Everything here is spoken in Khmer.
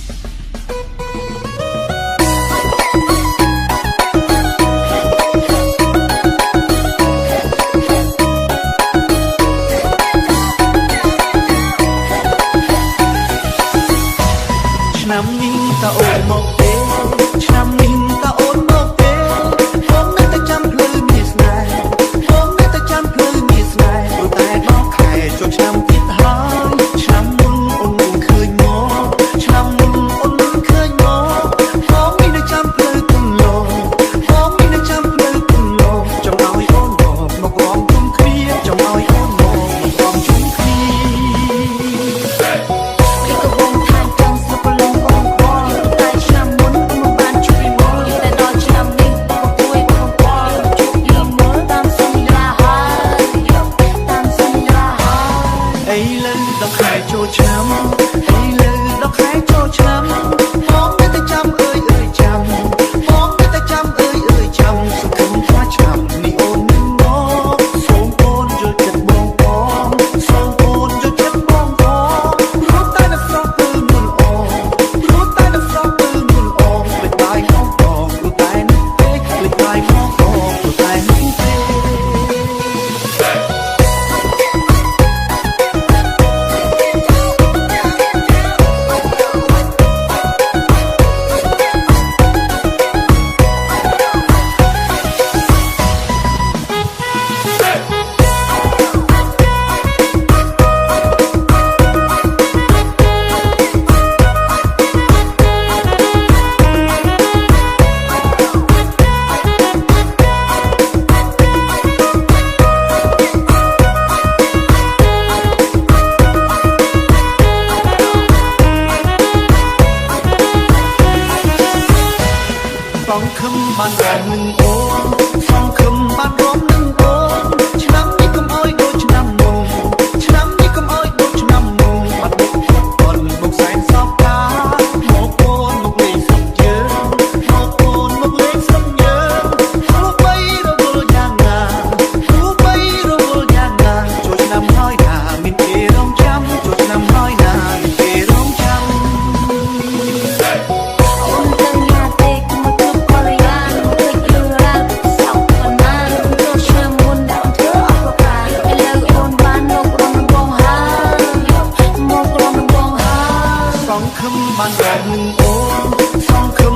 ឆ្នាំនេះតើអូនមកទេឆ្នាំនេះតើអូនមកទេខ្ញុំនៅតែចាំភ្លឺមាសស្នេហ៍ខ្ញុំនៅតែចាំភ្លឺមាសស្នេហ៍ព្រោះតែដល់ខែចូលឆ្នាំទៀតហើយឆ្នាំមុនអូនមិនឃើញមកឆ្នាំមុនអូនមិនឃើញមកខ្ញុំនេះនៅចាំភ្លឺគុំលោខ្ញុំនេះនៅចាំភ្លឺគុំលោចង់ឲ្យអូនមករំជុំគ្នាចង់ឲ្យអូនមករំជុំគ្នាដល់ខែចូលឆ្នាំហើយលើដល់ខែចូលឆ្នាំបងនៅតែចាំអើយចាំបងនៅតែចាំអើយចាំសង្ឃឹមថាឆ្នាំនេះអូននឹងមកសូមអូនយល់ចិត្តបងបងសូមអូនយល់ចិត្តបងបងព្រោះតែនៅស្រស់ទៅមុនអូនព្រោះតែនៅស្រស់ទៅមុនអូនលេចដៃបងបងព្រោះតែនេះពេកលេចដៃបងបងព្រោះតែនេះពេកសង្ឃឹមបានរំនឹងអូនសង្ឃឹមបានរំនឹងអូនឆ្នាំនេះកុំអោយដូចឆ្នាំមុនឆ្នាំនេះកុំអោយដូចឆ្នាំមុនបាត់បុកប៉ុនមកសែនសពតាមកអូនមកលេងសឹកយើងមកអូនមកលេងសឹកយើងព្រោះបីរវល់យ៉ាងណាព្រោះបីរវល់យ៉ាងណាចូលឆ្នាំហើយណាមានគេរងចាំចូលឆ្នាំហើយណាមានគេរងចាំសង្ឃឹមបានរំនឹងអូនសង្ឃឹម